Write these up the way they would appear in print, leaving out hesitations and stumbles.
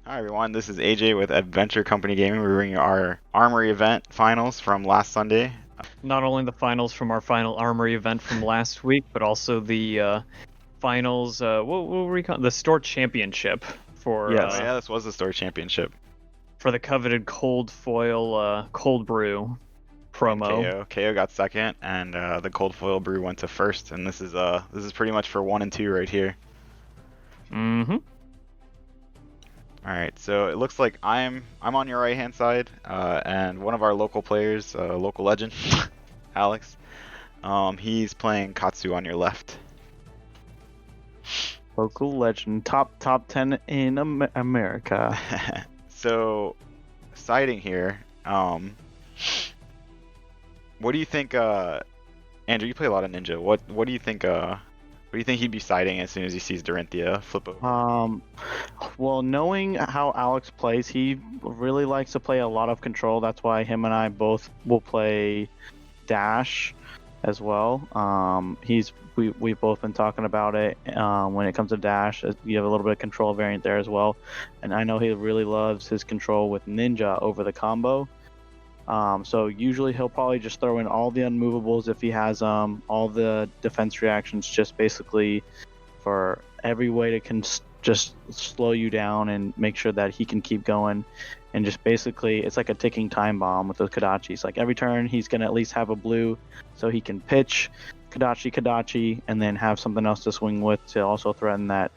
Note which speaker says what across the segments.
Speaker 1: Hi everyone, this is AJ with Adventure Company Gaming. We're bringing our Armory event finals from last Sunday.
Speaker 2: Not only the finals from our final Armory event from last week, but also the finals, what were we call the store championship for
Speaker 1: Yeah, this was the store championship.
Speaker 2: for the coveted cold foil cold brew promo.
Speaker 1: KO got second, and the cold foil brew went to first. And this is pretty much for 1 and 2 right here.
Speaker 2: Mm-hmm.
Speaker 1: All right, so it looks like I'm on your right hand side, and one of our local players, local legend, Alex, he's playing Katsu on your left.
Speaker 3: Local legend, top 10 in America.
Speaker 1: So, siding here, what do you think, Andrew? You play a lot of Ninja. What do you think? What do you think he'd be siding as soon as he sees Dorinthia flip over?
Speaker 3: Well, knowing how Alex plays, he really likes to play a lot of control. That's why him and I both will play Dash as well. We've both been talking about it. When it comes to Dash, you have a little bit of control variant there as well. And I know he really loves his control with Ninja over the combo. So usually he'll probably just throw in all the unmovables if he has all the defense reactions, just basically for every way to just slow you down and make sure that he can keep going. And just basically, it's like a ticking time bomb with those Kodachis. Like every turn, he's going to at least have a blue so he can pitch Kodachi, and then have something else to swing with to also threaten that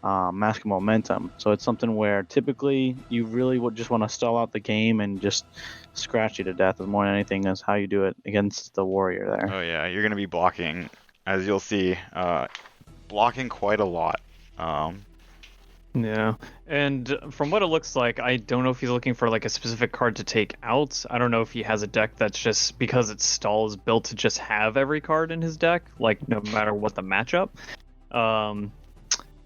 Speaker 3: mask of momentum. So it's something where typically you really would just want to stall out the game and just scratch you to death as more than anything is how you do it against the warrior there.
Speaker 1: Oh yeah, you're gonna be blocking, as you'll see, blocking quite a lot.
Speaker 2: Yeah, and from what it looks like, I don't know if he's looking for like a specific card to take out. I don't know if he has a deck that's just, because its stall is built to just have every card in his deck, like no matter what the matchup.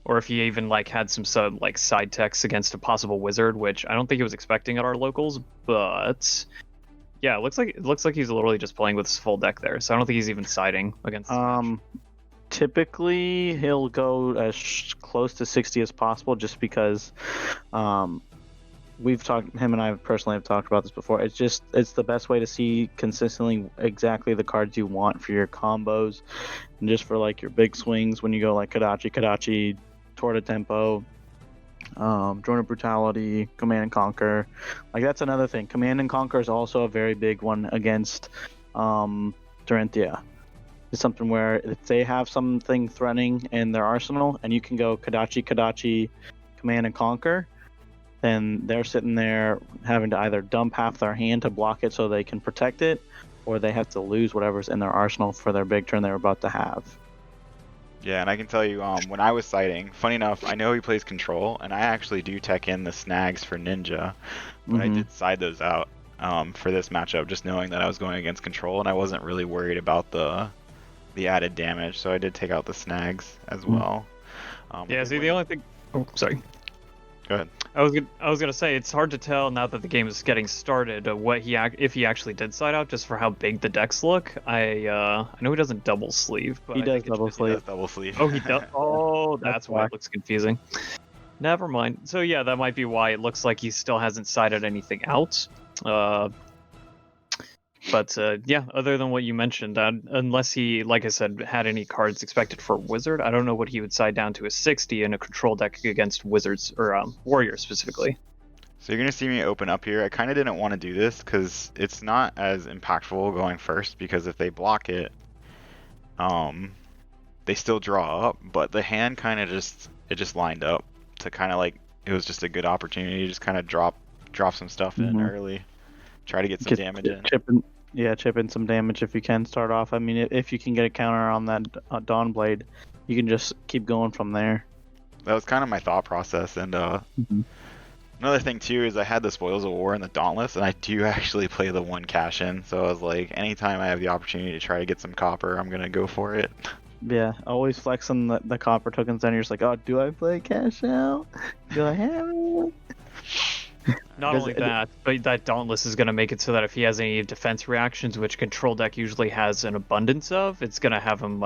Speaker 2: Or if he even like had some like side techs against a possible wizard, which I don't think he was expecting at our locals, but yeah, it looks like he's literally just playing with his full deck there. So I don't think he's even siding against this match.
Speaker 3: Typically he'll go as close to 60 as possible, just because him and I personally have talked about this before. It's the best way to see consistently exactly the cards you want for your combos, and just for like your big swings when you go like Kodachi, Torta Tempo, Drone of Brutality, Command and Conquer. Like that's another thing. Command and Conquer is also a very big one against Dorinthia. It's something where if they have something threatening in their arsenal and you can go Kodachi, Command and Conquer, then they're sitting there having to either dump half their hand to block it so they can protect it, or they have to lose whatever's in their arsenal for their big turn they're about to have.
Speaker 1: Yeah, and I can tell you, when I was siding, funny enough, I know he plays control, and I actually do tech in the snags for Ninja, but I did side those out for this matchup, just knowing that I was going against control, and I wasn't really worried about the added damage, so I did take out the snags as well.
Speaker 2: Yeah, see, the only thing... Oh, sorry.
Speaker 1: Go ahead.
Speaker 2: I was gonna say, it's hard to tell now that the game is getting started if he actually did side out, just for how big the decks look. I know he doesn't double sleeve, but
Speaker 3: he does double sleeve.
Speaker 1: Oh,
Speaker 2: he does. Oh, that's why it looks confusing. Never mind. So yeah, that might be why it looks like he still hasn't sided anything out. But yeah, other than what you mentioned, unless he, like I said, had any cards expected for Wizard, I don't know what he would side down to a 60 in a control deck against Wizards, or Warriors specifically.
Speaker 1: So you're going to see me open up here. I kind of didn't want to do this because it's not as impactful going first, because if they block it, they still draw up, but the hand kind of just lined up to kind of like, it was just a good opportunity to just kind of drop some stuff in early, try to get some damage in.
Speaker 3: Chip in some damage if you can start off. I mean, if you can get a counter on that Dawn Blade, you can just keep going from there.
Speaker 1: That was kind of my thought process. And another thing too is I had the Spoils of War in the Dauntless, and I do actually play the one cash in. So I was like, anytime I have the opportunity to try to get some copper, I'm gonna go for it.
Speaker 3: Yeah, always flexing the copper tokens. Then you're just like, oh, do I play cash out? Do I have it?
Speaker 2: Not only that, but that Dauntless is going to make it so that if he has any defense reactions, which control deck usually has an abundance of, it's going to have him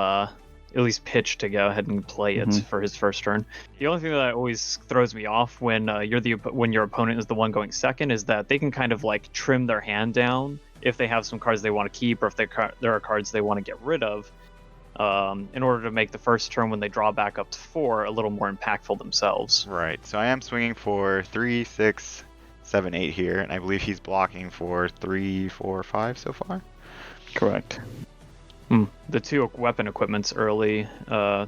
Speaker 2: at least pitch to go ahead and play it for his first turn. The only thing that always throws me off when when your opponent is the one going second is that they can kind of like trim their hand down if they have some cards they want to keep, or if there are cards they want to get rid of, in order to make the first turn when they draw back up to 4 a little more impactful themselves.
Speaker 1: Right. So I am swinging for 3, 6, 7, 8 here, and I believe he's blocking for 3, 4, 5 so far.
Speaker 3: Correct.
Speaker 2: The 2 weapon equipments early, or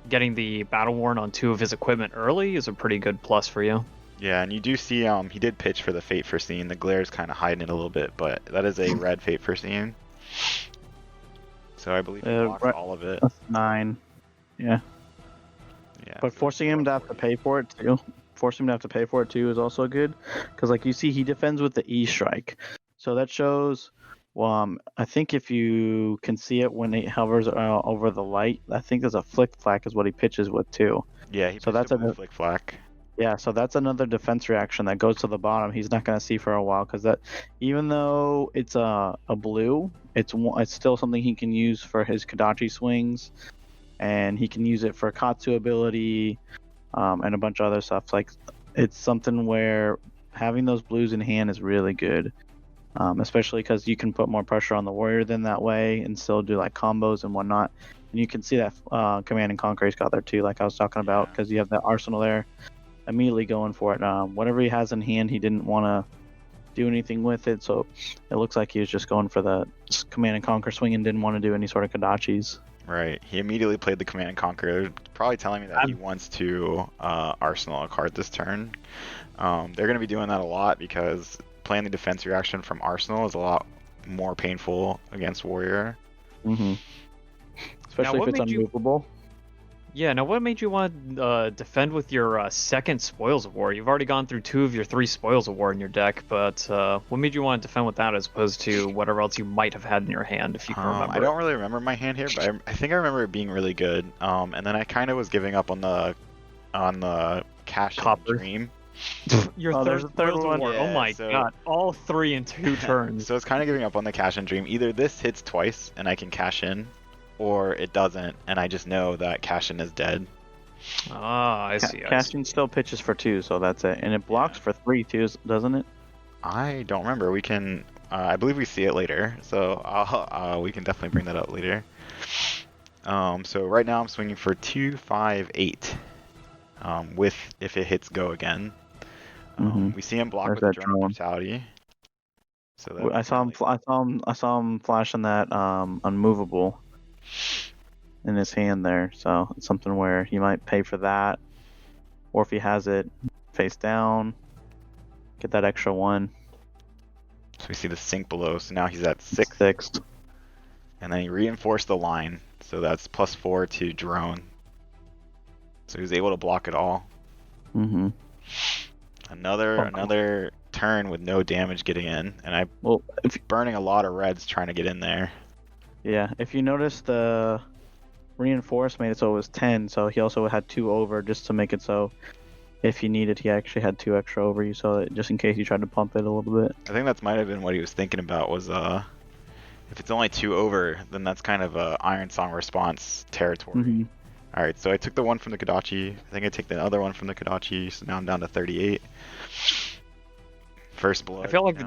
Speaker 2: getting the battle worn on 2 of his equipment early is a pretty good plus for you.
Speaker 1: Yeah, and you do see he did pitch for the Fate Foreseen. The glare's kind of hiding it a little bit, but that is a red Fate Foreseen. So I believe he blocks all of it.
Speaker 3: That's 9. Yeah.
Speaker 1: Yeah.
Speaker 3: But
Speaker 1: so
Speaker 3: forcing him to have to pay for it too is also good, because like you see he defends with the E strike, so that shows. I think if you can see it when he hovers over the light, I think there's a flick flack is what he pitches with too.
Speaker 1: Yeah, he
Speaker 3: so that's a
Speaker 1: flick flack.
Speaker 3: Yeah, so that's another defense reaction that goes to the bottom. He's not going to see for a while, because that, even though it's a blue, it's still something he can use for his Kodachi swings, and he can use it for Katsu ability, and a bunch of other stuff. Like, it's something where having those blues in hand is really good, especially because you can put more pressure on the warrior than that way, and still do like combos and whatnot. And you can see that Command and Conquer he's got there too, like I was talking about, because you have that arsenal there. Immediately going for it. Whatever he has in hand, he didn't want to do anything with it, so it looks like he was just going for the Command and Conquer swing and didn't want to do any sort of Kodachis.
Speaker 1: Right. He immediately played the Command and Conquer, probably telling me that he wants to arsenal a card this turn. They're going to be doing that a lot, because playing the defense reaction from arsenal is a lot more painful against warrior.
Speaker 3: Especially if it's unmovable.
Speaker 2: Yeah, now what made you want to defend with your second Spoils of War? You've already gone through 2 of your 3 Spoils of War in your deck, but what made you want to defend with that as opposed to whatever else you might have had in your hand, if you can remember?
Speaker 1: I don't really remember my hand here, but I think I remember it being really good. And then I kind of was giving up on the Cash Dream.
Speaker 2: Your third Spoils of War.
Speaker 1: Yeah,
Speaker 2: oh my god, all 3 in 2 turns.
Speaker 1: So it's kind of giving up on the Cash and Dream. Either this hits twice and I can cash in, or it doesn't, and I just know that Cashin is dead.
Speaker 2: Ah, I see.
Speaker 3: Cashin still pitches for 2, so that's it. And it blocks for 3 too, doesn't it?
Speaker 1: I don't remember. We can, I believe we see it later, so we can definitely bring that up later. So right now I'm swinging for 2, 5, 8. With if it hits go again. We see him block with the Drone Brutality. So
Speaker 3: I saw him flashing that unmovable in his hand there, so it's something where he might pay for that, or if he has it face down, get that extra 1.
Speaker 1: So we see the sink below, so now he's at 6. And then he reinforced the line, so that's +4 to drone. So he was able to block it all. Another turn with no damage getting in, and burning a lot of reds trying to get in there.
Speaker 3: Yeah, if you notice, the reinforce made it so it was 10, so he also had 2 over, just to make it so if he needed, he actually had 2 extra over you, so that just in case you tried to pump it a little bit.
Speaker 1: I think that might have been what he was thinking about, was if it's only 2 over, then that's kind of a Iron Song response territory. Alright, so I took the one from the Kodachi. I think I take the other one from the Kodachi, so now I'm down to 38. First blood.
Speaker 2: I feel like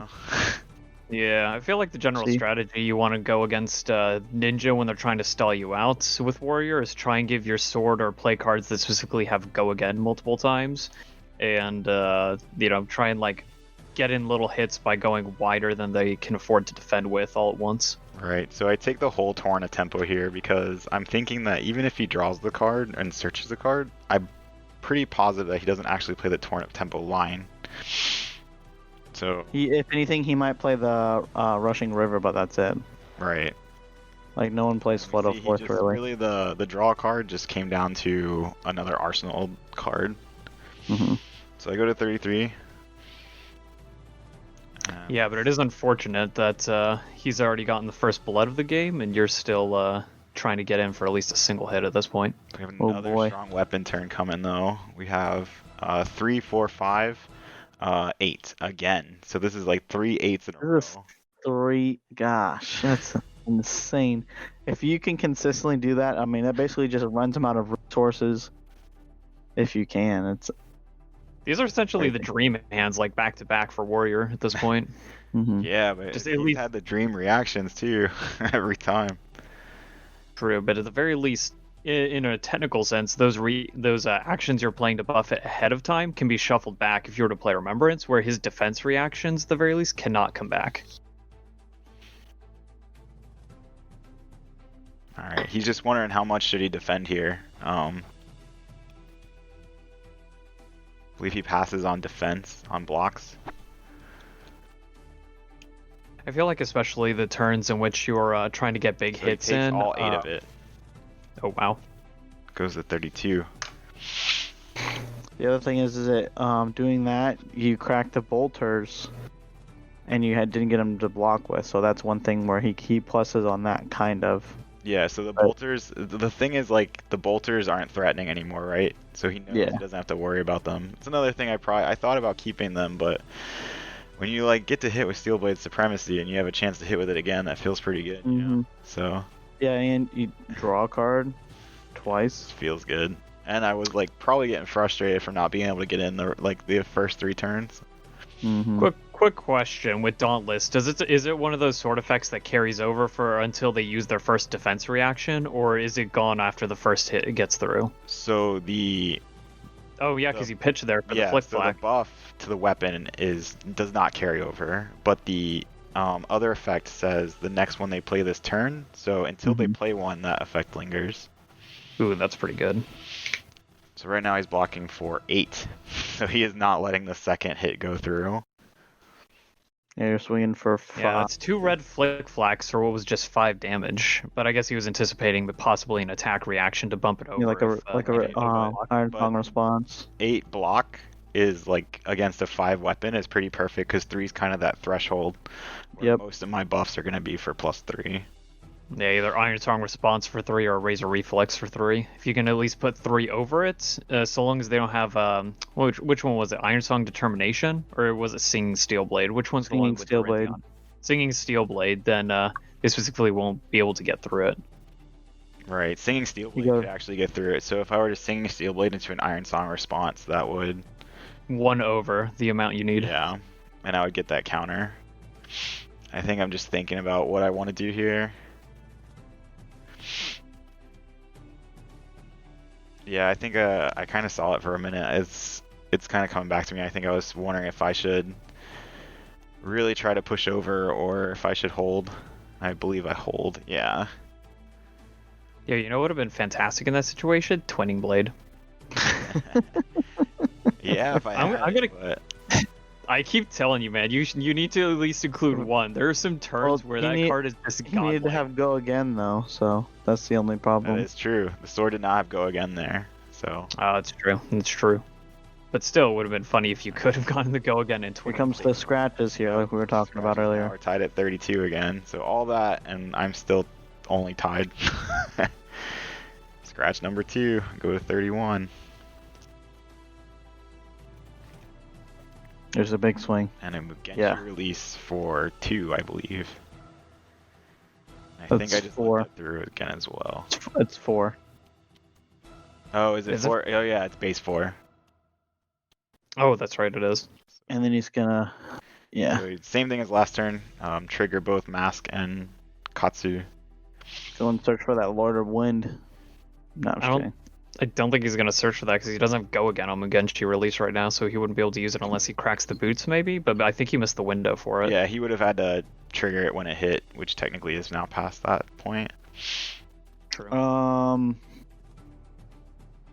Speaker 2: Yeah, I feel like the general strategy you want to go against Ninja when they're trying to stall you out with Warrior is try and give your sword or play cards that specifically have go again multiple times, and try and like get in little hits by going wider than they can afford to defend with all at once.
Speaker 1: Right, so I take the whole Torrent of Tempo here because I'm thinking that even if he draws the card and searches the card, I'm pretty positive that he doesn't actually play the Torrent of Tempo line. So
Speaker 3: if anything, he might play the Rushing River, but that's it.
Speaker 1: Right.
Speaker 3: Like, no one plays Flood of Force, really.
Speaker 1: Really, the draw card just came down to another Arsenal card. So I go to 33.
Speaker 2: Yeah, but it is unfortunate that he's already gotten the first blood of the game, and you're still trying to get in for at least a single hit at this point.
Speaker 1: We have another strong weapon turn coming, though. We have 3, 4, 5, 8 again. So this is like 3 8s in a row.
Speaker 3: 3, gosh, that's insane. If you can consistently do that, I mean, that basically just runs them out of resources. If you can,
Speaker 2: These are essentially the dream hands, like back to back for Warrior at this point.
Speaker 1: Yeah, but
Speaker 2: Just
Speaker 1: he's
Speaker 2: at least
Speaker 1: had the dream reactions too every time.
Speaker 2: true, but at the very least, in a technical sense, those actions you're playing to buff it ahead of time can be shuffled back if you were to play Remembrance, where his defense reactions, at the very least, cannot come back.
Speaker 1: All right, he's just wondering how much should he defend here. Believe he passes on defense on blocks.
Speaker 2: I feel like especially the turns in which you're trying to get big
Speaker 1: So
Speaker 2: hits
Speaker 1: he takes
Speaker 2: in.
Speaker 1: all 8 of it.
Speaker 2: Oh wow.
Speaker 1: Goes to 32.
Speaker 3: The other thing is that doing that, you crack the bolters, and you didn't get him to block with. So that's one thing where he pluses on that kind of.
Speaker 1: Yeah, so the bolters, the thing is, like, the bolters aren't threatening anymore, right? So he knows he doesn't have to worry about them. It's another thing I thought about keeping them, but when you, like, get to hit with Steel Blade Supremacy and you have a chance to hit with it again, that feels pretty good, you know? So.
Speaker 3: Yeah, and you draw a card twice.
Speaker 1: Feels good. And I was, like, probably getting frustrated from not being able to get in the first 3 turns.
Speaker 2: Quick question with Dauntless: is it one of those sword effects that carries over for until they use their first defense reaction, or is it gone after the first hit gets through?
Speaker 1: So the
Speaker 2: because you pitch there for the flick
Speaker 1: so
Speaker 2: flack.
Speaker 1: the buff to the weapon does not carry over, but the other effect says the next one they play this turn. So until they play one, that effect lingers.
Speaker 2: Ooh, that's pretty good.
Speaker 1: So right now he's blocking for 8, so he is not letting the second hit go through.
Speaker 3: Yeah, you're swinging for 5.
Speaker 2: Yeah, that's 2 red flick flacks for what was just 5 damage. But I guess he was anticipating possibly an attack reaction to bump it over.
Speaker 3: Iron Tongue response.
Speaker 1: 8 block is, like, against a 5 weapon is pretty perfect because 3 is kind of that threshold where most of my buffs are going to be for +3.
Speaker 2: Yeah, either Iron Tongue response for 3 or Razor Reflex for 3. If you can at least put 3 over it, so long as they don't have which one was it? Iron Song Determination, or was it Singing Steel Blade? Which one's the one with
Speaker 3: Steel Blade?
Speaker 2: Singing Steel Blade, then they specifically won't be able to get through it.
Speaker 1: Right, Singing Steel Blade could actually get through it. So if I were to Sing Steel Blade into an Iron Song response, that would
Speaker 2: 1 over the amount you need.
Speaker 1: Yeah, and I would get that counter. I think I'm just thinking about what I want to do here. Yeah, I think I kind of saw it for a minute. It's kind of coming back to me. I think I was wondering if I should really try to push over or if I should hold. I believe I hold. Yeah.
Speaker 2: Yeah, you know what would have been fantastic in that situation? Twinning Blade.
Speaker 1: Yeah, if I but...
Speaker 2: I keep telling you, man, you need to at least include 1. There are some turns where that card is just godlike.
Speaker 3: You need to have go again, though, so that's the only problem.
Speaker 1: That is true. The sword did not have go again there, so.
Speaker 2: Oh, it's true. It's true. But still, it would have been funny if you could have gotten the go again in 20.
Speaker 3: Here comes the scratches here, like we were talking about earlier.
Speaker 1: We're tied at 32 again, so all that, and I'm still only tied. Scratch number 2, go to 31.
Speaker 3: There's a big swing.
Speaker 1: And a Mugenshi release for 2, I believe. I think I just
Speaker 3: 4.
Speaker 1: looked it through again as well.
Speaker 3: It's 4.
Speaker 1: Oh, is it 4? Oh yeah, it's base 4.
Speaker 2: Oh, that's right, it is.
Speaker 3: And then he's gonna,
Speaker 1: So, same thing as last turn. Trigger both Mask and Katsu.
Speaker 3: Go and search for that Lord of Wind. No, I'm just kidding.
Speaker 2: I don't think he's going to search for that because he doesn't have Go Again on Mugenshi release right now, so he wouldn't be able to use it unless he cracks the boots, maybe. But I think he missed the window for it.
Speaker 1: Yeah, he would have had to trigger it when it hit, which technically is now past that point.
Speaker 2: True.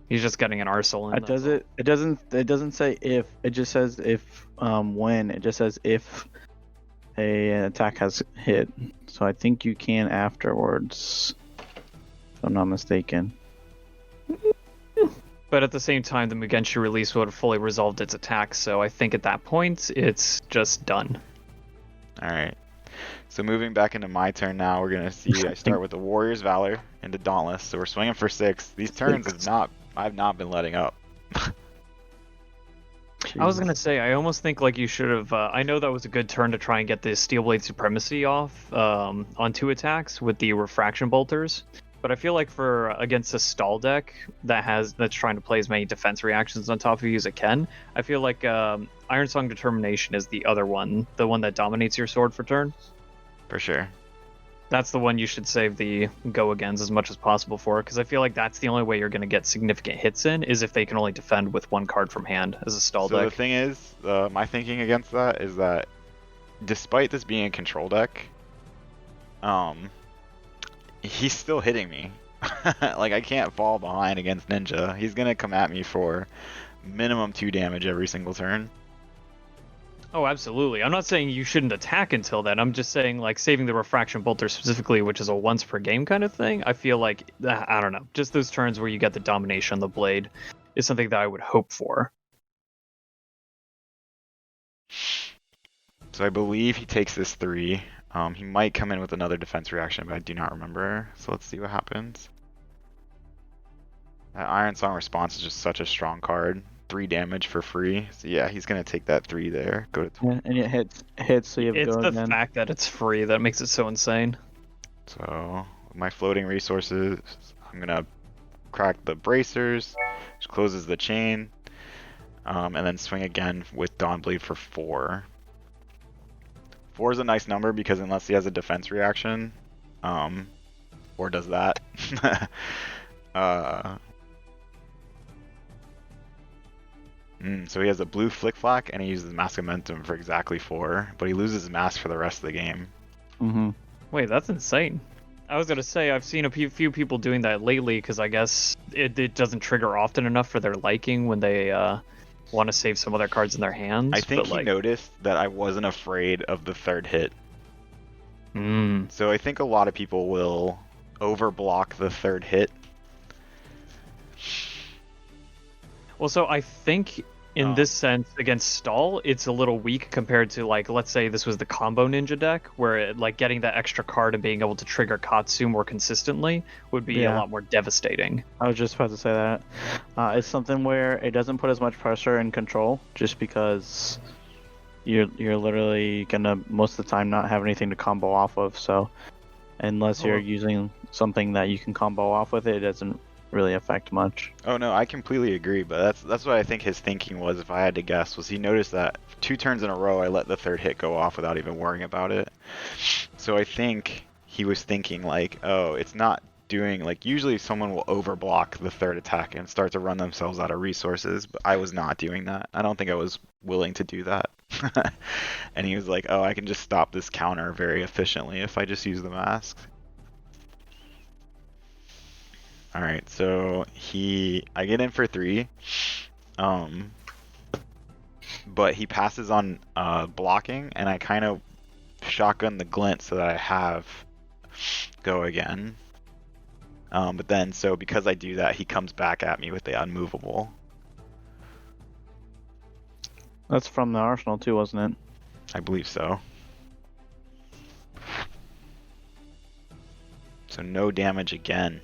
Speaker 2: He's just getting an Arsenal in.
Speaker 3: It doesn't say if. It just says if. When. It just says if an attack has hit. So I think you can afterwards, if I'm not mistaken.
Speaker 2: But at the same time, the Mugenshi release would have fully resolved its attack, so I think at that point, it's just done.
Speaker 1: Alright. So moving back into my turn now, we're going to see I start with the Warrior's Valor into Dauntless. So we're swinging for 6. These turns I've not been letting up.
Speaker 2: I was gonna say, I almost think like you should have. I know that was a good turn to try and get the Steel Blade Supremacy off on 2 attacks with the Refraction Bolters, but I feel like for against a stall deck that's trying to play as many defense reactions on top of you as it can, I feel like Iron Song Determination is the other one, the one that dominates your sword for turn.
Speaker 1: For sure.
Speaker 2: That's the one you should save the go agains as much as possible for, because I feel like that's the only way you're going to get significant hits in is if they can only defend with 1 card from hand as a stall
Speaker 1: So
Speaker 2: deck.
Speaker 1: the thing is, my thinking against that is that despite this being a control deck, he's still hitting me. Like, I can't fall behind against Ninja. He's gonna come at me for minimum 2 damage every single turn.
Speaker 2: Oh, absolutely. I'm not saying you shouldn't attack until then. I'm just saying, like, saving the Refraction Bolter specifically, which is a once per game kind of thing, I feel like, I don't know, just those turns where you get the domination on the blade is something that I would hope for.
Speaker 1: So I believe he takes this 3. He might come in with another defense reaction, but I do not remember. So let's see what happens. That Iron Song response is just such a strong card. 3 damage for free. So yeah, he's gonna take that 3 there. Go to 20.
Speaker 3: Yeah, and it hits, so you have
Speaker 2: It's
Speaker 3: go
Speaker 2: the
Speaker 3: again.
Speaker 2: fact that it's free that makes it so insane.
Speaker 1: So with my floating resources, I'm gonna crack the bracers, which closes the chain, and then swing again with Dawnblade for 4. 4 is a nice number because unless he has a defense reaction, or does that, so he has a blue Flick Flack and he uses Mask of Momentum for exactly 4, but he loses Mask for the rest of the game.
Speaker 3: Mm-hmm.
Speaker 2: Wait, that's insane. I was gonna say I've seen a few people doing that lately because I guess it doesn't trigger often enough for their liking when they want to save some other cards in their hands.
Speaker 1: I think
Speaker 2: but,
Speaker 1: he
Speaker 2: like,
Speaker 1: noticed that I wasn't afraid of the 3rd hit.
Speaker 2: Mm.
Speaker 1: So I think a lot of people will overblock the 3rd hit.
Speaker 2: Well, so I think in this sense against stall, it's a little weak compared to, like, let's say this was the combo ninja deck where like getting that extra card and being able to trigger Katsu more consistently would be a
Speaker 3: Yeah.
Speaker 2: lot more devastating.
Speaker 3: I was just about to say that. It's something where it doesn't put as much pressure and control, just because you're literally gonna most of the time not have anything to combo off of. So unless you're using something that you can combo off with, it doesn't really affect much.
Speaker 1: Oh no, I completely agree, but that's what I think his thinking was, if I had to guess, was he noticed that 2 turns in a row I let the 3rd hit go off without even worrying about it. So I think he was thinking like, oh, it's not doing, like, usually someone will overblock the 3rd attack and start to run themselves out of resources, but I was not doing that. I don't think I was willing to do that. And he was like, oh, I can just stop this counter very efficiently if I just use the mask. Alright, so I get in for 3, but he passes on blocking, and I kind of shotgun the glint so that I have go again. But then, so because I do that, he comes back at me with the unmovable.
Speaker 3: That's from the arsenal too, wasn't it?
Speaker 1: I believe so. So no damage again.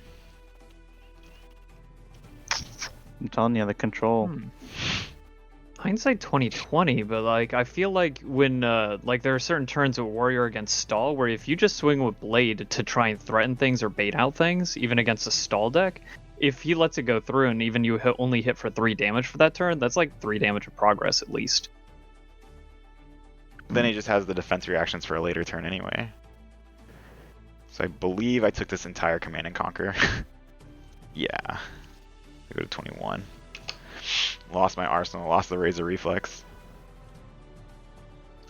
Speaker 3: I'm telling you, the control.
Speaker 2: Hindsight 2020, but like I feel like when like there are certain turns with warrior against stall where if you just swing with blade to try and threaten things or bait out things, even against a stall deck, if he lets it go through and even you only hit for 3 damage for that turn, that's like 3 damage of progress at least.
Speaker 1: Then he just has the defense reactions for a later turn anyway. So I believe I took this entire Command and Conquer. Yeah. I go to 21. Lost my arsenal, lost the Razor Reflex.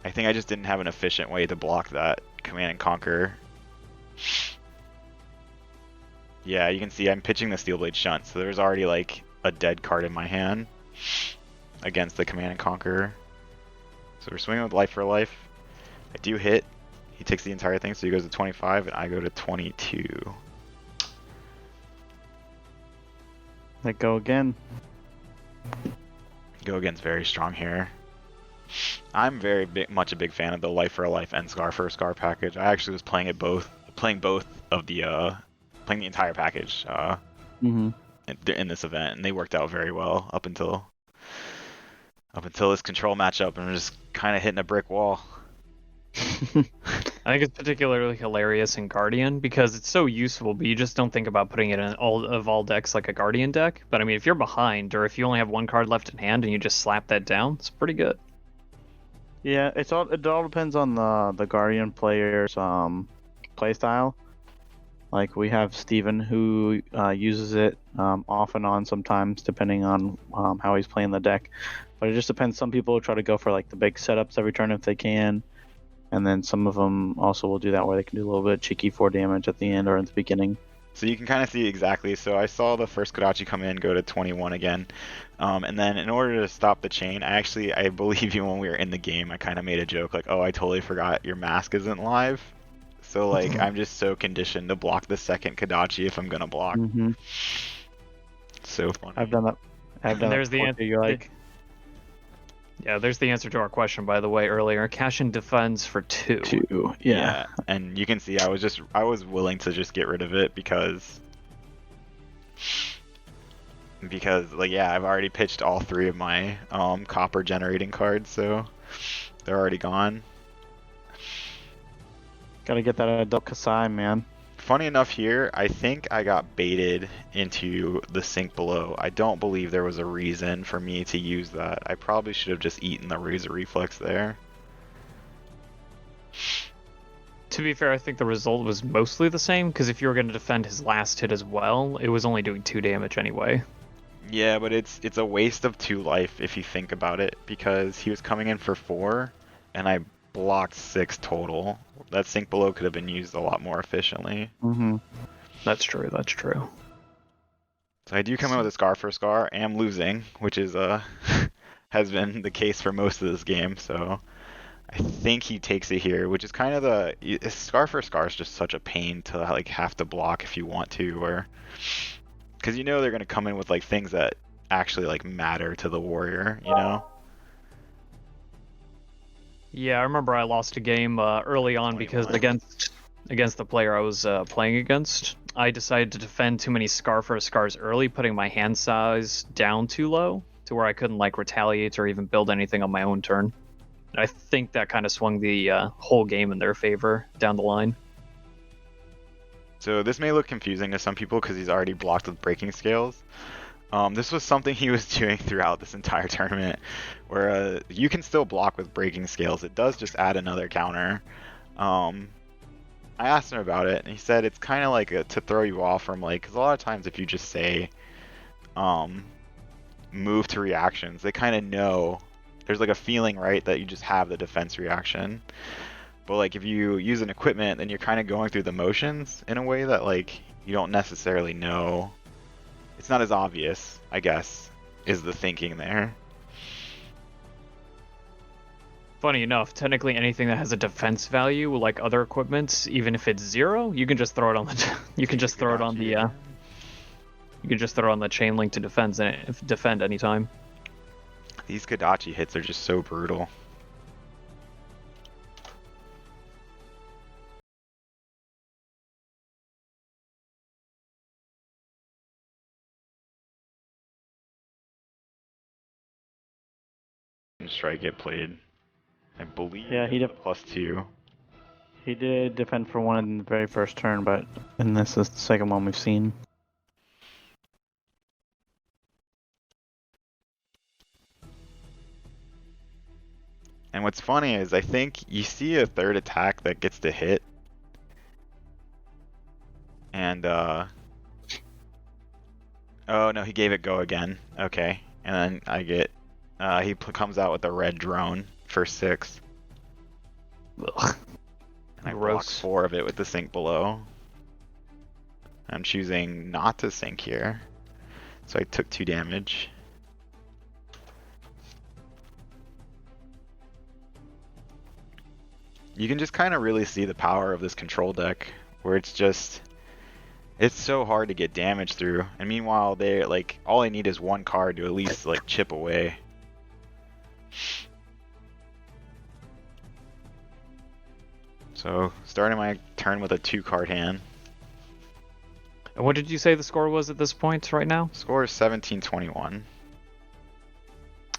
Speaker 1: I think I just didn't have an efficient way to block that Command and Conquer. Yeah, you can see I'm pitching the Steelblade Shunt, so there's already like a dead card in my hand against the Command and Conquer. So we're swinging with Life for Life. I do hit. He takes the entire thing, so he goes to 25, and I go to 22.
Speaker 3: Let go again.
Speaker 1: Go Again's very strong here. I'm much a big fan of the Life for a Life and Scar for a Scar package. I actually was playing both of the entire package in this event, and they worked out very well up until Up until this control matchup, and I'm just kind of hitting a brick wall.
Speaker 2: I think it's particularly hilarious in Guardian because it's so useful, but you just don't think about putting it in all decks like a Guardian deck. But I mean, if you're behind or if you only have one card left in hand and you just slap that down, it's pretty good.
Speaker 3: Yeah, it all depends on the Guardian player's play style. Like we have Steven who uses it off and on sometimes depending on how he's playing the deck. But it just depends. Some people try to go for like the big setups every turn if they can. And then some of them also will do that where they can do a little bit of cheeky 4 damage at the end or in the beginning.
Speaker 1: So you can kind of see exactly. So I saw the first Kodachi come in, go to 21 again. And then in order to stop the chain, I believe you when we were in the game, I kind of made a joke like, oh, I totally forgot your mask isn't live. So like I'm just so conditioned to block the second Kodachi if I'm going to block.
Speaker 3: Mm-hmm.
Speaker 1: So funny.
Speaker 3: I've done that.
Speaker 2: There's the answer.
Speaker 3: You're like...
Speaker 2: Yeah, there's the answer to our question, by the way, earlier. Cash in defense for 2.
Speaker 3: 2, yeah.
Speaker 1: And you can see I was willing to just get rid of it because like yeah, I've already pitched all 3 of my copper generating cards, so they're already gone.
Speaker 3: Gotta get that adult Kasai, man.
Speaker 1: Funny enough here, I think I got baited into the sink below. I don't believe there was a reason for me to use that. I probably should have just eaten the Razor Reflex there.
Speaker 2: To be fair, I think the result was mostly the same, because if you were going to defend his last hit as well, it was only doing 2 damage anyway.
Speaker 1: Yeah, but it's a waste of 2 life if you think about it, because he was coming in for 4, and I blocked 6 total. That sink below could have been used a lot more efficiently.
Speaker 3: Mm-hmm.
Speaker 2: That's true.
Speaker 1: So I do come in with a Scar for Scar. I am losing, which is has been the case for most of this game. So I think he takes it here, which is kind of Scar for Scar is just such a pain to like have to block if you want to, or because you know they're gonna come in with like things that actually like matter to the warrior, you know.
Speaker 2: Yeah, I remember I lost a game early on
Speaker 1: 21.
Speaker 2: because against the player I was playing against, I decided to defend too many Scar for Scars early, putting my hand size down too low to where I couldn't like retaliate or even build anything on my own turn. I think that kind of swung the whole game in their favor down the line.
Speaker 1: So this may look confusing to some people because he's already blocked with breaking scales. This was something he was doing throughout this entire tournament, where you can still block with breaking scales. It does just add another counter. I asked him about it, and he said it's kind of like to throw you off from like, because a lot of times if you just say move to reactions, they kind of know. There's like a feeling, right, that you just have the defense reaction. But like if you use an equipment, then you're kind of going through the motions in a way that like you don't necessarily know. It's not as obvious, I guess, is the thinking there.
Speaker 2: Funny enough, technically anything that has a defense value, like other equipments, even if it's 0, you can just throw it on the you can just throw it on the you can just throw it on the chain link to defend anytime.
Speaker 1: These Kodachi hits are just so brutal. Strike get played. I believe.
Speaker 3: Yeah, he did
Speaker 1: +2.
Speaker 3: He did defend for 1 in the very first turn, but and this is the second one we've seen.
Speaker 1: And what's funny is I think you see a third attack that gets to hit. And oh no, he gave it go again. Okay. And then I get he comes out with a red drone for 6.
Speaker 2: Ugh.
Speaker 1: And I block
Speaker 2: Gross.
Speaker 1: 4 of it with the sink below. I'm choosing not to sink here. So I took 2 damage. You can just kind of really see the power of this control deck, where it's so hard to get damage through. And meanwhile, they like all I need is 1 card to at least like chip away. So starting my turn with a 2-card hand.
Speaker 2: And what did you say the score was at this point right now?
Speaker 1: Score is 17-21.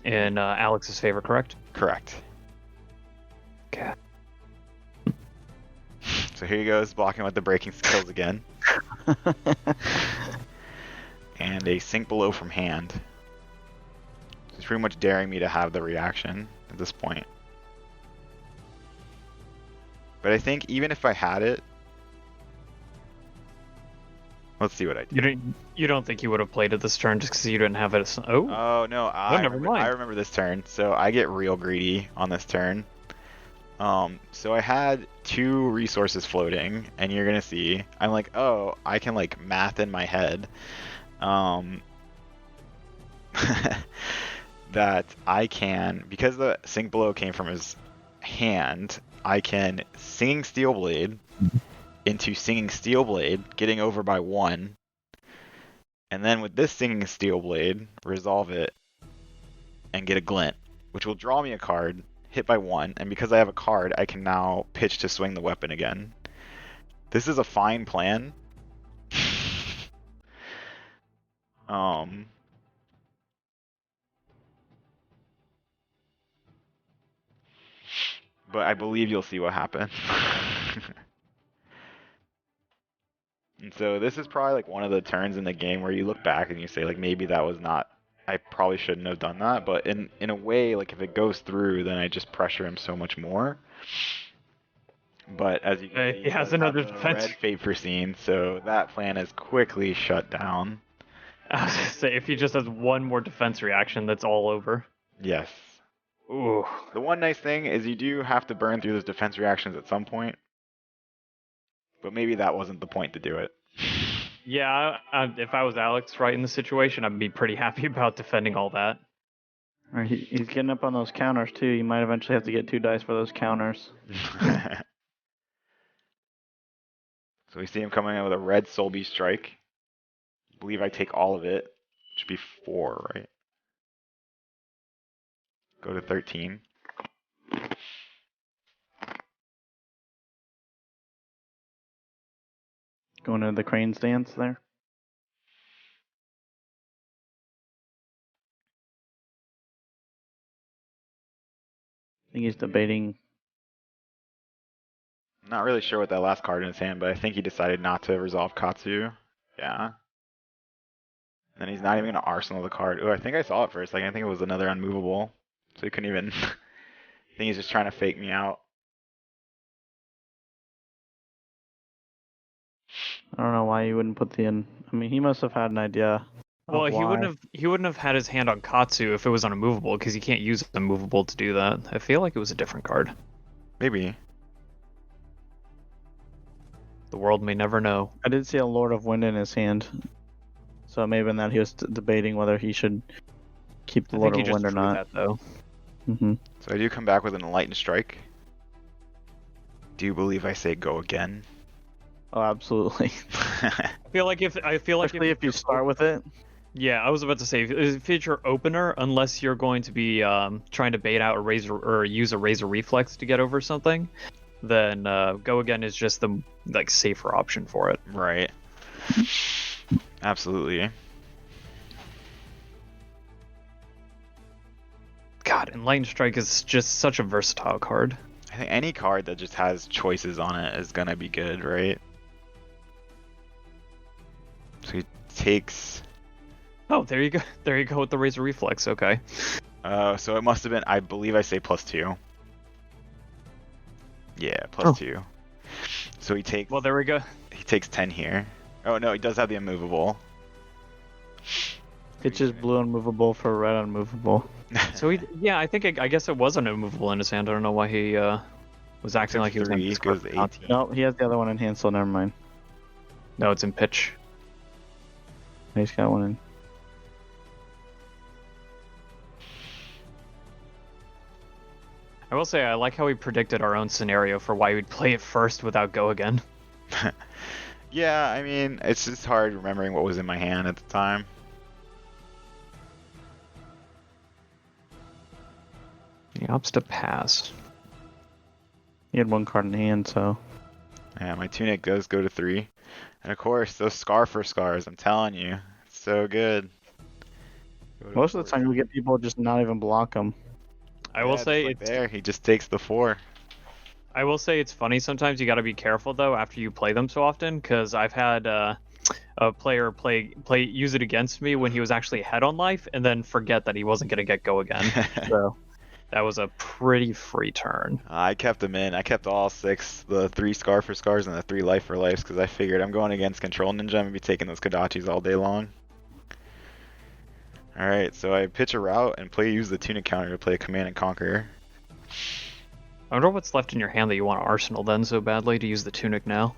Speaker 2: in Alex's favor, correct?
Speaker 1: Correct.
Speaker 2: Okay.
Speaker 1: So here he goes, blocking with the breaking skills again. And a sink below from hand. He's pretty much daring me to have the reaction at this point. But I think even if I had it, let's see what I do.
Speaker 2: You don't think you would have played it this turn just because you didn't have it?
Speaker 1: Oh no!
Speaker 2: Never mind.
Speaker 1: I remember this turn. So I get real greedy on this turn. So I had 2 resources floating, and you're gonna see. I'm like, oh, I can like math in my head. That I can, because the sink below came from his hand, I can Singing Steelblade into Singing Steelblade, getting over by 1, and then with this Singing Steelblade, resolve it and get a glint, which will draw me a card, hit by 1, and because I have a card, I can now pitch to swing the weapon again. This is a fine plan. But I believe you'll see what happened. And so this is probably like one of the turns in the game where you look back and you say like maybe that was not, I probably shouldn't have done that, but in a way, like if it goes through, then I just pressure him so much more. But as you can see,
Speaker 2: he has another
Speaker 1: the
Speaker 2: defense.
Speaker 1: red fate foreseen, so that plan is quickly shut down.
Speaker 2: I was gonna say, if he just has one more defense reaction, that's all over.
Speaker 1: Yes.
Speaker 2: Ooh.
Speaker 1: The one nice thing is you do have to burn through those defense reactions at some point. But maybe that wasn't the point to do it.
Speaker 2: Yeah, if I was Alex right in the situation, I'd be pretty happy about defending all that.
Speaker 3: Right, he's getting up on those counters too. You might eventually have to get 2 dice for those counters.
Speaker 1: So we see him coming in with a red Soulbeast Strike. I believe I take all of it. Should be 4, right? Go to 13.
Speaker 3: Going to the crane stance there. I think he's debating.
Speaker 1: Not really sure what that last card in his hand, but I think he decided not to resolve Katsu. Yeah. And then he's not even going to arsenal the card. Oh, I think I saw it for a second. I think it was another unmovable. So he couldn't even... I think he's just trying to fake me out.
Speaker 3: I don't know why he wouldn't put the in. I mean, he must have had an idea.
Speaker 2: Well, he wouldn't have had his hand on Katsu if it was on a movable, because you can't use a movable to do that. I feel like it was a different card.
Speaker 1: Maybe.
Speaker 2: The world may never know.
Speaker 3: I did see a Lord of Wind in his hand, so maybe that he was debating whether he should keep the Lord of Wind or not.
Speaker 2: That, though.
Speaker 3: Mm-hmm.
Speaker 1: So I do come back with an Enlightened Strike. Do you believe I say go again?
Speaker 3: Oh, absolutely.
Speaker 2: I feel like
Speaker 3: Especially if you start with it.
Speaker 2: Yeah, I was about to say, if it's your opener, unless you're going to be trying to bait out a razor or use a razor reflex to get over something, then go again is just the safer option for it.
Speaker 1: Right. Absolutely.
Speaker 2: God, Enlightened Strike is just such a versatile card.
Speaker 1: I think any card that just has choices on it is gonna be good, right? So he takes...
Speaker 2: Oh, there you go. There you go with the razor reflex. Okay.
Speaker 1: So it must have been, I believe I say +2. Yeah, +2. So he takes...
Speaker 2: Well, there we go.
Speaker 1: He takes 10 here. Oh no, he does have the immovable.
Speaker 3: It's just blue unmovable for red unmovable.
Speaker 2: So I guess it was an immovable in his hand. I don't know why he was acting like he was going to
Speaker 1: goes to 18.
Speaker 3: No, he has the other one in hand, so never mind.
Speaker 2: No, it's in pitch.
Speaker 3: He's got one in.
Speaker 2: I will say I like how we predicted our own scenario for why we'd play it first without go again.
Speaker 1: Yeah, I mean, it's just hard remembering what was in my hand at the time.
Speaker 2: He opts to pass.
Speaker 3: He had one card in hand, so.
Speaker 1: Yeah, my tunic does go to 3. And of course, those Scar for Scars, I'm telling you, it's so good. Go to
Speaker 3: Most of the time,
Speaker 1: 14.
Speaker 3: you'll get people just not even block him.
Speaker 2: I will
Speaker 1: Yeah,
Speaker 2: say
Speaker 1: just like
Speaker 2: it's.
Speaker 1: there, he just takes the 4.
Speaker 2: I will say it's funny sometimes. You got to be careful though after you play them so often, because I've had a player use it against me when he was actually ahead on life, and then forget that he wasn't gonna get go again. So that was a pretty free turn.
Speaker 1: I kept him in. I kept all 6, the 3 Scar for Scars and the 3 Life for Lives, because I figured I'm going against Control Ninja. I'm gonna be taking those Kodachis all day long. Alright, so I pitch a route and use the Tunic counter to play a Command and Conquer.
Speaker 2: I wonder what's left in your hand that you want to arsenal then so badly to use the tunic now.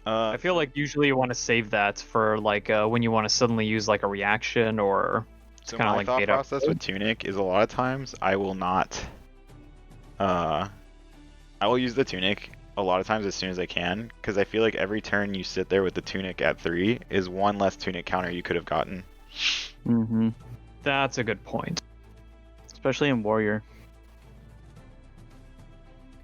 Speaker 2: I feel like usually you want to save that for like when you want to suddenly use like a reaction or
Speaker 1: so
Speaker 2: kind of
Speaker 1: my
Speaker 2: like
Speaker 1: thought
Speaker 2: bait up.
Speaker 1: process with Tunic is a lot of times I will not. I will use the Tunic a lot of times as soon as I can, because I feel like every turn you sit there with the Tunic at 3 is one less Tunic counter you could have gotten.
Speaker 3: Mm-hmm.
Speaker 2: That's a good point.
Speaker 3: Especially in Warrior.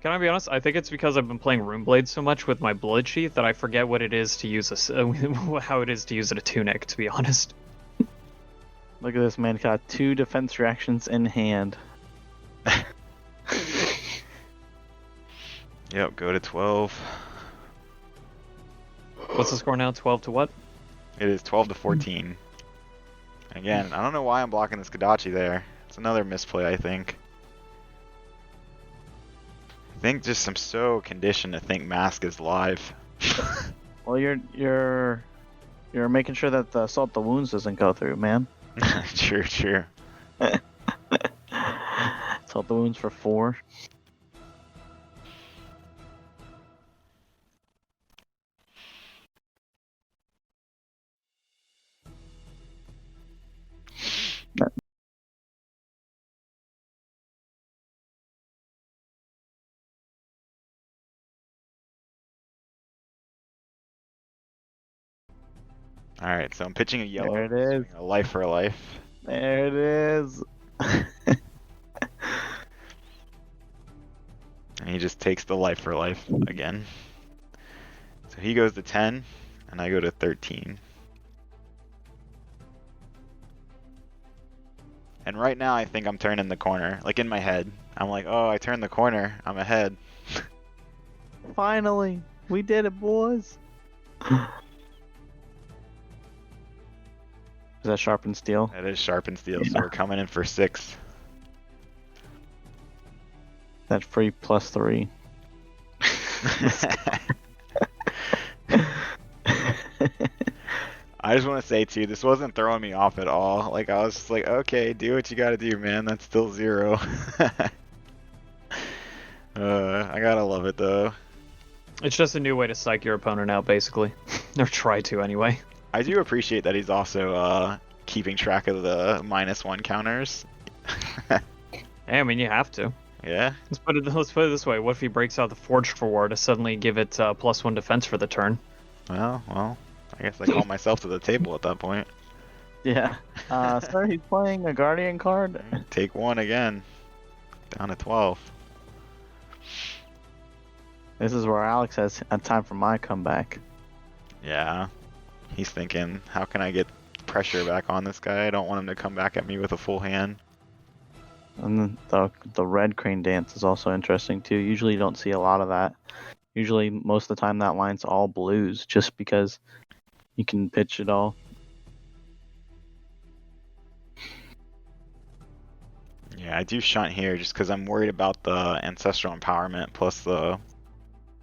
Speaker 2: Can I be honest? I think it's because I've been playing Runeblade so much with my Blood Sheath that I forget what it is to use how it is to use a tunic. To be honest.
Speaker 3: Look at this man, got 2 defense reactions in hand.
Speaker 1: Yep, go to 12.
Speaker 2: What's the score now? 12 to what?
Speaker 1: It is 12 to 14. Again, I don't know why I'm blocking this Kodachi there. It's another misplay, I think. I think just I'm so conditioned to think Mask is live.
Speaker 3: Well, you're making sure that the Assault the Wounds doesn't go through, man.
Speaker 1: True.
Speaker 3: Assault the Wounds for 4.
Speaker 1: Alright, so I'm pitching a yellow.
Speaker 3: There it is.
Speaker 1: A life for a life.
Speaker 3: There it is.
Speaker 1: And he just takes the life for life again. So he goes to 10, and I go to 13. And right now I think I'm turning the corner. Like in my head. I'm like, oh, I turned the corner. I'm ahead.
Speaker 3: Finally, we did it, boys. Is that Sharpened Steel?
Speaker 1: That is sharpened steel, so
Speaker 3: Yeah.
Speaker 1: we're coming in for 6.
Speaker 3: That free +3.
Speaker 1: I just want to say too, this wasn't throwing me off at all. Like I was just like, okay, do what you gotta do, man. That's still 0. I gotta love it though.
Speaker 2: It's just a new way to psych your opponent out, basically, or try to anyway.
Speaker 1: I do appreciate that he's also keeping track of the -1 counters.
Speaker 2: Hey, I mean, you have to.
Speaker 1: Yeah.
Speaker 2: Let's put it this way. What if he breaks out the Forged for War to suddenly give it +1 defense for the turn?
Speaker 1: Well, I guess I call myself to the table at that point.
Speaker 3: Yeah. Sir, he's playing a Guardian card.
Speaker 1: Take 1 again. Down to 12.
Speaker 3: This is where Alex has a time for my comeback.
Speaker 1: Yeah. He's thinking, how can I get pressure back on this guy? I don't want him to come back at me with a full hand.
Speaker 3: And then the red crane dance is also interesting too. Usually you don't see a lot of that. Usually most of the time that line's all blues just because you can pitch it all.
Speaker 1: Yeah, I do shunt here just because I'm worried about the ancestral empowerment plus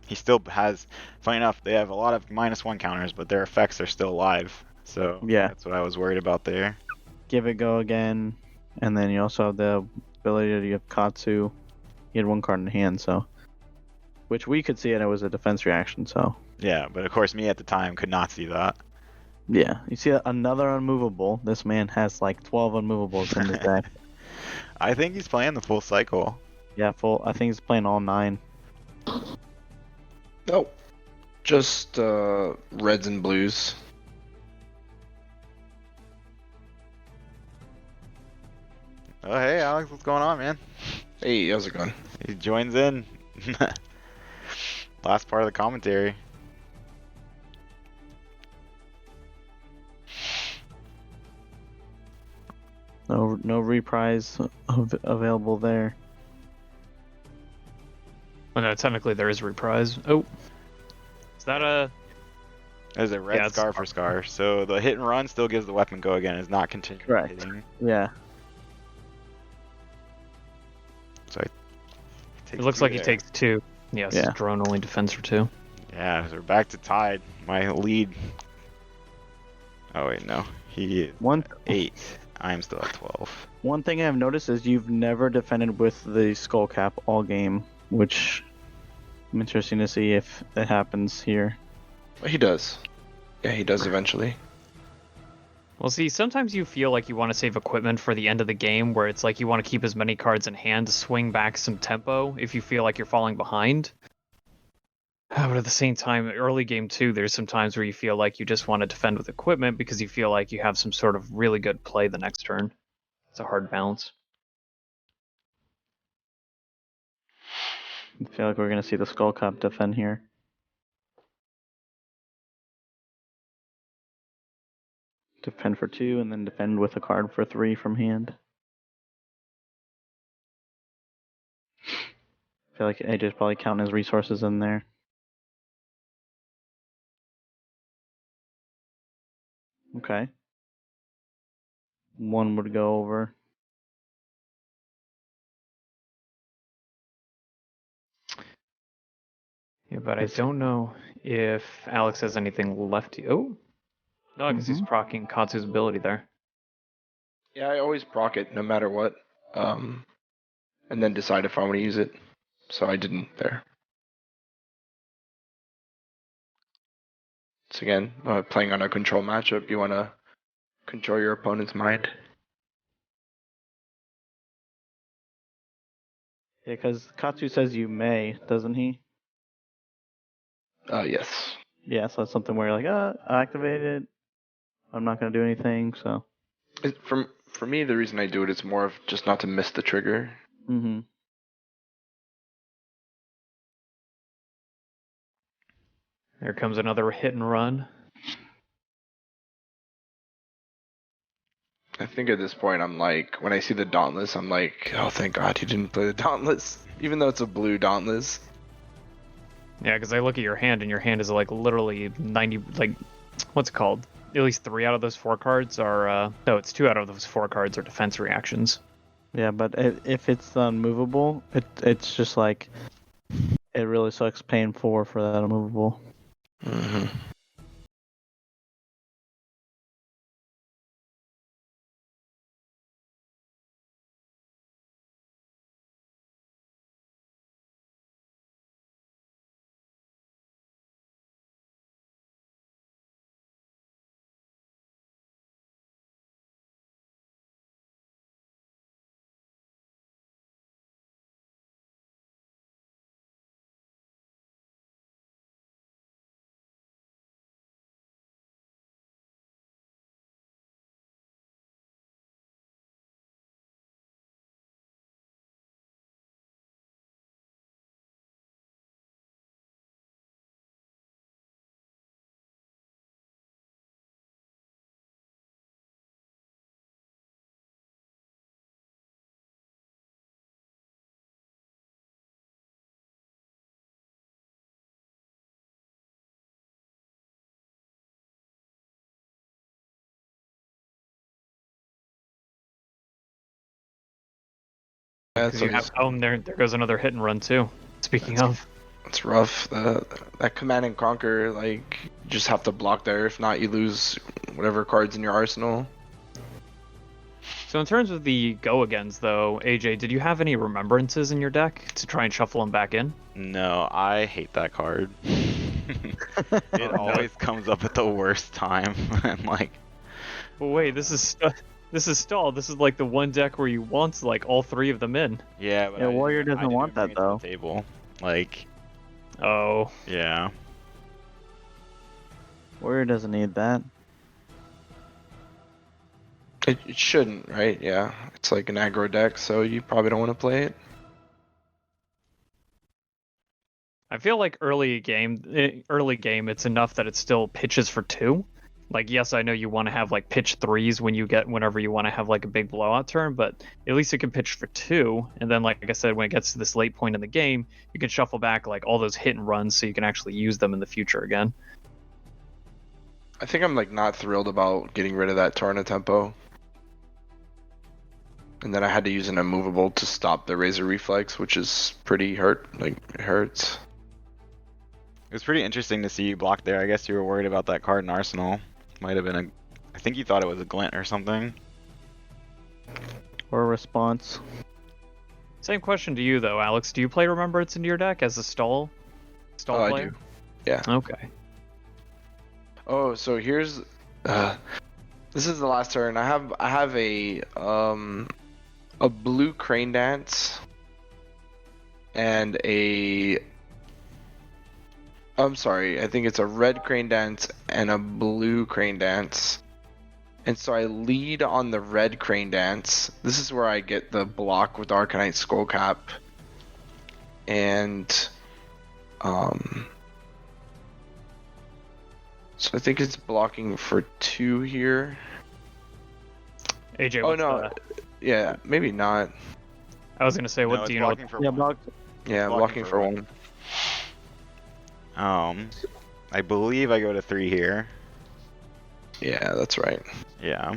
Speaker 1: he still has, funny enough, they have a lot of -1 counters, but their effects are still alive. So
Speaker 3: Yeah.
Speaker 1: that's what I was worried about there.
Speaker 3: Give it go again. And then you also have the ability to give Katsu. He had 1 card in hand, so. Which we could see and it was a defense reaction, so.
Speaker 1: Yeah, but of course me at the time could not see that.
Speaker 3: Yeah. You see another unmovable. This man has like 12 unmovables in his deck.
Speaker 1: I think he's playing the full cycle.
Speaker 3: Yeah, full. I think he's playing all 9.
Speaker 4: Nope. Just reds and blues.
Speaker 1: Oh, hey, Alex, what's going on, man?
Speaker 4: Hey, how's it going?
Speaker 1: He joins in. Last part of the commentary.
Speaker 3: No reprise available there.
Speaker 2: Well, no, technically there is reprise. Oh, is that a?
Speaker 1: There's a red
Speaker 2: Yeah, it's-
Speaker 1: scar for scar, so the hit and run still gives the weapon go again. Is not continuing
Speaker 3: Correct.
Speaker 1: hitting.
Speaker 3: Yeah.
Speaker 1: So
Speaker 2: It looks like he takes 2. Yes,
Speaker 3: Yeah.
Speaker 2: drone only defends for 2.
Speaker 1: Yeah, so we're back to tied. My lead. Oh wait, no, he is
Speaker 3: One
Speaker 1: 8. I am still at 12.
Speaker 3: one thing I've noticed is you've never defended with the skull cap all game, which I'm interested to see if it happens here.
Speaker 4: He does. Yeah, he does eventually.
Speaker 2: Well, see, sometimes you feel like you want to save equipment for the end of the game, where it's like you want to keep as many cards in hand to swing back some tempo if you feel like you're falling behind. But at the same time, early game 2, there's some times where you feel like you just want to defend with equipment because you feel like you have some sort of really good play the next turn. It's a hard balance.
Speaker 3: I feel like we're going to see the skull cap defend here. Defend for 2 and then defend with a card for 3 from hand. I feel like AJ's probably counting his resources in there. Okay. 1 would go over.
Speaker 2: Yeah, but I don't know if Alex has anything left. Oh, no, because he's proccing Katsu's ability there.
Speaker 4: Yeah, I always proc it no matter what, and then decide if I want to use it. So I didn't there. So again, playing on a control matchup, you want to control your opponent's mind.
Speaker 3: Yeah, because Katsu says you may, doesn't he?
Speaker 4: Yes.
Speaker 3: Yeah, so that's something where you're like, activate it. I'm not going to do anything, so.
Speaker 4: For me, the reason I do it is more of just not to miss the trigger.
Speaker 3: Mm-hmm.
Speaker 2: There comes another hit and run.
Speaker 4: I think at this point, I'm like, when I see the Dauntless, I'm like, oh, thank God he didn't play the Dauntless, even though it's a blue Dauntless.
Speaker 2: Yeah, because I look at your hand, and your hand is like literally 90, like, what's it called? At least 3 out of those 4 cards are, no, it's 2 out of those 4 cards are defense reactions.
Speaker 3: Yeah, but if it's unmovable, it's just like, it really sucks paying 4 for that unmovable.
Speaker 4: Mm-hmm.
Speaker 2: Because you have, there goes another hit and run too. Speaking of.
Speaker 4: It's rough. That command and conquer, like, you just have to block there. If not, you lose whatever cards in your arsenal.
Speaker 2: So in terms of the go-agains, though, AJ, did you have any remembrances in your deck to try and shuffle them back in?
Speaker 1: No, I hate that card. It always comes up at the worst time. I'm like,
Speaker 2: Well, wait, this is stalled. This is like the one deck where you want like all 3 of them in.
Speaker 1: yeah, but
Speaker 3: Yeah, Warrior
Speaker 1: I
Speaker 3: doesn't
Speaker 1: didn't
Speaker 3: want
Speaker 1: bring
Speaker 3: that,
Speaker 1: it to the
Speaker 3: though.
Speaker 1: Table, like,
Speaker 2: Oh,
Speaker 1: yeah.
Speaker 3: Warrior doesn't need that.
Speaker 4: It shouldn't, right? Yeah. It's like an aggro deck, so you probably don't want to play it.
Speaker 2: I feel like early game, it's enough that it still pitches for 2. Like, yes, I know you want to have like pitch threes whenever you want to have like a big blowout turn, but at least it can pitch for 2. And then, like I said, when it gets to this late point in the game, you can shuffle back like all those hit and runs so you can actually use them in the future again.
Speaker 4: I think I'm like not thrilled about getting rid of that Torna tempo. And then I had to use an immovable to stop the Razor Reflex, which is pretty it hurts.
Speaker 1: It was pretty interesting to see you block there. I guess you were worried about that card in Arsenal. Might have been I think you thought it was a glint or something.
Speaker 3: Or a response.
Speaker 2: Same question to you though, Alex. Do you play Remembrance into your deck as a stall
Speaker 4: I
Speaker 2: player?
Speaker 4: do. Yeah.
Speaker 2: Okay.
Speaker 4: Oh, so here's this is the last turn. I have a blue Crane Dance and I'm sorry, I think it's a red Crane Dance and a blue Crane Dance. And so I lead on the red Crane Dance. This is where I get the block with Arcanite Skullcap. And so I think it's blocking for 2 here.
Speaker 2: AJ,
Speaker 4: Oh
Speaker 2: what's
Speaker 4: no.
Speaker 2: that?
Speaker 4: Yeah, maybe not.
Speaker 2: I was gonna say,
Speaker 1: No,
Speaker 2: what
Speaker 1: it's
Speaker 2: do you know?
Speaker 1: blocking for
Speaker 3: Yeah,
Speaker 1: one.
Speaker 3: block.
Speaker 4: Yeah, blocking for 1.
Speaker 1: I believe I go to 3 here.
Speaker 4: Yeah, that's right.
Speaker 1: Yeah.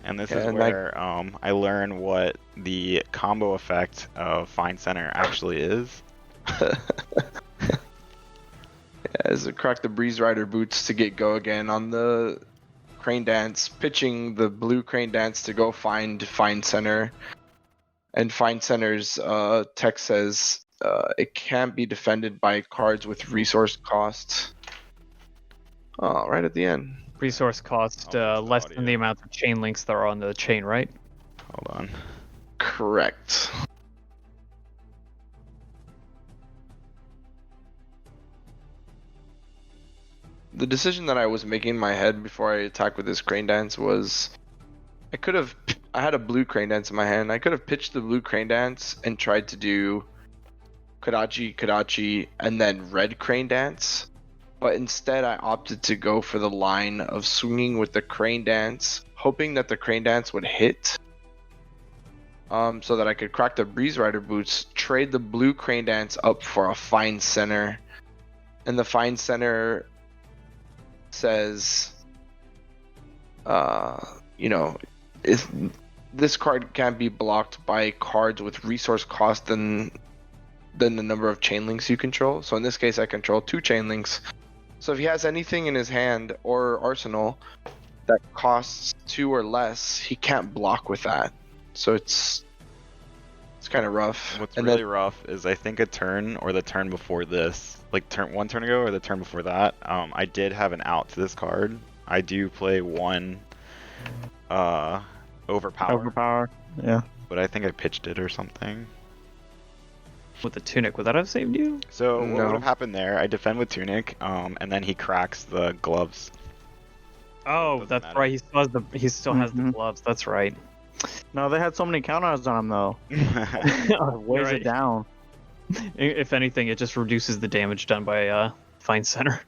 Speaker 1: And this
Speaker 4: Yeah,
Speaker 1: is
Speaker 4: and
Speaker 1: where I learn what the combo effect of Find Center actually is.
Speaker 4: As I crack the Breeze Rider boots to get go again on the Crane Dance, pitching the blue Crane Dance to go find Center. And Find Center's text says it can't be defended by cards with resource cost. Oh, right at the end.
Speaker 2: Resource cost
Speaker 1: Oh,
Speaker 2: less
Speaker 1: audio.
Speaker 2: than the amount of chain links that are on the chain, right?
Speaker 1: Hold on.
Speaker 4: Correct. The decision that I was making in my head before I attacked with this Crane Dance was I had a blue Crane Dance in my hand. I could have pitched the blue Crane Dance and tried to do Kodachi, and then red Crane Dance. But instead I opted to go for the line of swinging with the Crane Dance, hoping that the Crane Dance would hit. So that I could crack the Breeze Rider boots, trade the blue Crane Dance up for a Find Center. And the Find Center says, if this card can't be blocked by cards with resource cost than the number of chain links you control. So in this case, I control 2 chain links. So if he has anything in his hand or arsenal that costs 2 or less, he can't block with that. So it's kind of rough.
Speaker 1: What's
Speaker 4: And
Speaker 1: really rough is I think a turn or the turn before this, like one turn ago or the turn before that, I did have an out to this card. I do play 1 overpower,
Speaker 3: Yeah.
Speaker 1: but I think I pitched it or something.
Speaker 2: With the tunic, would that have saved you?
Speaker 1: So what
Speaker 4: No.
Speaker 1: would have happened there? I defend with Tunic, and then he cracks the gloves.
Speaker 2: Oh,
Speaker 1: Doesn't
Speaker 2: that's
Speaker 1: matter.
Speaker 2: right. He still has the
Speaker 3: Mhm.
Speaker 2: gloves. That's right.
Speaker 3: No, they had so many counters on him though.
Speaker 2: You're
Speaker 3: Weighs
Speaker 2: right.
Speaker 3: it down.
Speaker 2: If anything, it just reduces the damage done by Find Center.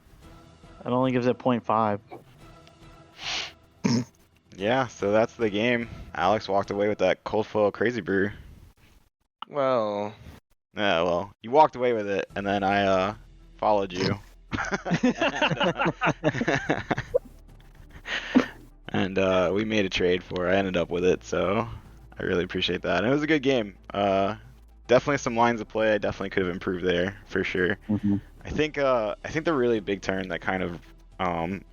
Speaker 3: It only gives it 0.5.
Speaker 1: Yeah, so that's the game. Alex walked away with that cold foil crazy brew.
Speaker 4: well,
Speaker 1: Yeah, well, you walked away with it, and then I followed you. and we made a trade for it. I ended up with it, so I really appreciate that. And it was a good game. Definitely some lines of play I definitely could have improved there, for sure.
Speaker 3: Mm-hmm.
Speaker 1: I think the really big turn that kind of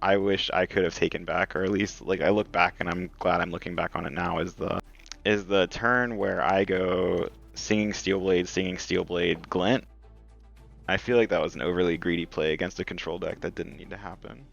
Speaker 1: I wish I could have taken back, or at least like I look back and I'm glad I'm looking back on it now, is the turn where I go Singing Steelblade, Glint. I feel like that was an overly greedy play against a control deck that didn't need to happen.